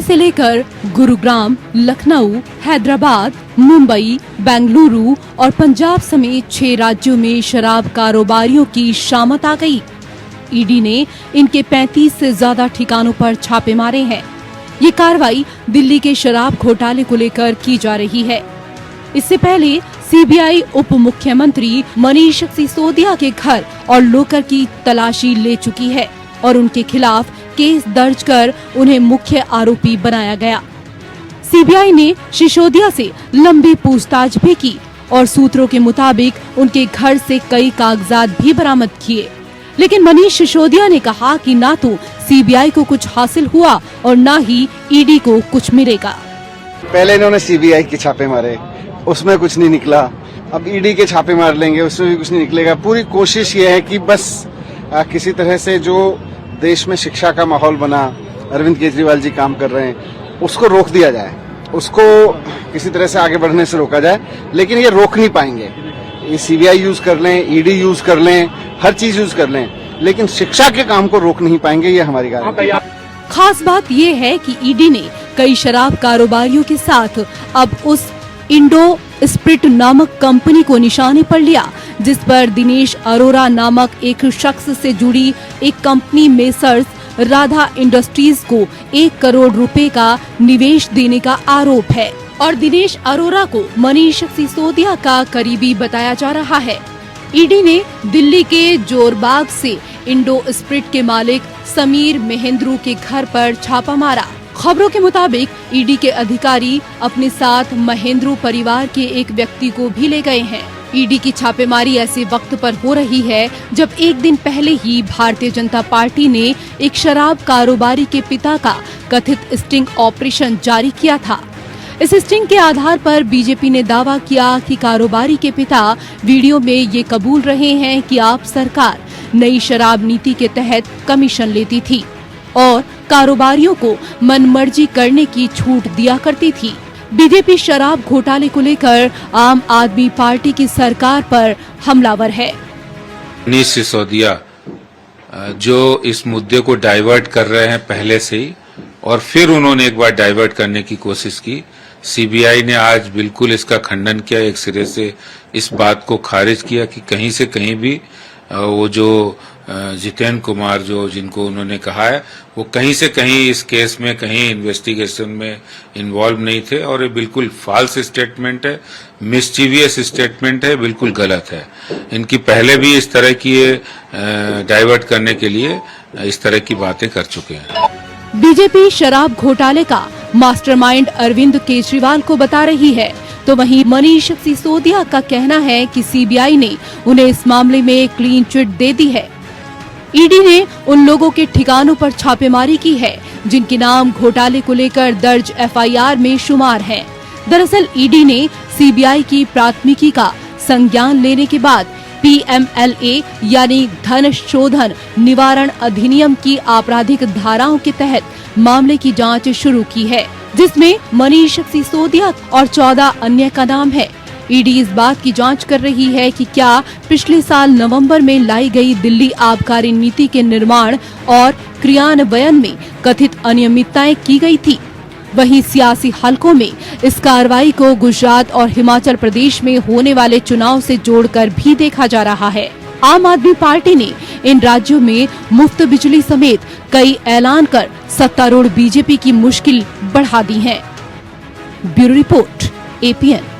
से लेकर गुरुग्राम, लखनऊ, हैदराबाद, मुंबई, बेंगलुरु और पंजाब समेत 6 राज्यों में शराब कारोबारियों की शामत आ गई। ईडी ने इनके 35 से ज्यादा ठिकानों पर छापे मारे हैं। ये कार्रवाई दिल्ली के शराब घोटाले को लेकर की जा रही है। इससे पहले सीबीआई उप मुख्यमंत्री मनीष सिसोदिया के घर और लोकर की तलाशी ले चुकी है और उनके खिलाफ केस दर्ज कर उन्हें मुख्य आरोपी बनाया गया। सीबीआई ने सिसोदिया से लंबी पूछताछ भी की और सूत्रों के मुताबिक उनके घर से कई कागजात भी बरामद किए। लेकिन मनीष सिसोदिया ने कहा कि ना तो सीबीआई को कुछ हासिल हुआ और ना ही ईडी को कुछ मिलेगा। पहले इन्होंने सीबीआई के छापे मारे, उसमें कुछ नहीं निकला। अब ईडी के छापे मार लेंगे, उसमें भी कुछ नहीं निकलेगा। पूरी कोशिश ये है कि बस किसी तरह से जो देश में शिक्षा का माहौल बना, अरविंद केजरीवाल जी काम कर रहे हैं, उसको रोक दिया जाए, उसको किसी तरह से आगे बढ़ने से रोका जाए। लेकिन ये रोक नहीं पाएंगे। ये सीबीआई यूज कर लें, ईडी यूज कर लें, हर चीज यूज कर लें, लेकिन शिक्षा के काम को रोक नहीं पाएंगे, ये हमारी गारंटी है। खास बात ये है कि ईडी ने कई शराब कारोबारियों के साथ अब उस इंडो स्प्रिट नामक कंपनी को निशाने पर लिया, जिस पर दिनेश अरोरा नामक एक शख्स से जुड़ी एक कंपनी मेसर्स राधा इंडस्ट्रीज को 1 करोड़ रुपए का निवेश देने का आरोप है और दिनेश अरोरा को मनीष सिसोदिया का करीबी बताया जा रहा है। ईडी ने दिल्ली के जोरबाग से इंडो स्प्रिट के मालिक समीर महेंद्रू के घर पर छापा मारा। खबरों के मुताबिक ईडी के अधिकारी अपने साथ महेंद्रू परिवार के एक व्यक्ति को भी ले गए हैं। ईडी की छापेमारी ऐसे वक्त पर हो रही है जब एक दिन पहले ही भारतीय जनता पार्टी ने एक शराब कारोबारी के पिता का कथित स्टिंग ऑपरेशन जारी किया था। इस स्टिंग के आधार पर बीजेपी ने दावा किया कि कारोबारी के पिता वीडियो में ये कबूल रहे हैं कि आप सरकार नई शराब नीति के तहत कमीशन लेती थी और कारोबारियों को मनमर्जी करने की छूट दिया करती थी। बीजेपी शराब घोटाले को लेकर आम आदमी पार्टी की सरकार पर हमलावर है। मनीष सिसोदिया जो इस मुद्दे को डाइवर्ट कर रहे हैं पहले से ही, और फिर उन्होंने एक बार डाइवर्ट करने की कोशिश की। सीबीआई ने आज बिल्कुल इसका खंडन किया, एक सिरे से इस बात को खारिज किया कि कहीं से कहीं भी वो जो जितेंद्र कुमार जो जिनको उन्होंने कहा है वो कहीं से कहीं इस केस में कहीं इन्वेस्टिगेशन में इन्वॉल्व नहीं थे और ये बिल्कुल फॉल्स स्टेटमेंट है, मिसचीवियस स्टेटमेंट है, बिल्कुल गलत है। इनकी पहले भी इस तरह की डाइवर्ट करने के लिए इस तरह की बातें कर चुके हैं। बीजेपी शराब घोटाले का मास्टरमाइंड अरविंद केजरीवाल को बता रही है, तो वहीं मनीष सिसोदिया का कहना है कि सीबीआई ने उन्हें इस मामले में क्लीन चिट दे दी है। ईडी ने उन लोगों के ठिकानों पर छापेमारी की है जिनके नाम घोटाले को लेकर दर्ज एफआईआर में शुमार हैं। दरअसल ईडी ने सीबीआई की प्राथमिकी का संज्ञान लेने के बाद पीएमएलए यानी धन शोधन निवारण अधिनियम की आपराधिक धाराओं के तहत मामले की जांच शुरू की है, जिसमें मनीष सिसोदिया और 14 अन्य का नाम है। ईडी इस बात की जांच कर रही है कि क्या पिछले साल नवंबर में लाई गई दिल्ली आबकारी नीति के निर्माण और क्रियान्वयन में कथित अनियमितताएं की गई थी। वहीं सियासी हलकों में इस कार्रवाई को गुजरात और हिमाचल प्रदेश में होने वाले चुनाव से जोड़कर भी देखा जा रहा है। आम आदमी पार्टी ने इन राज्यों में मुफ्त बिजली समेत कई ऐलान कर सत्तारूढ़ बीजेपी की मुश्किल बढ़ा दी है। Bureau report, APN।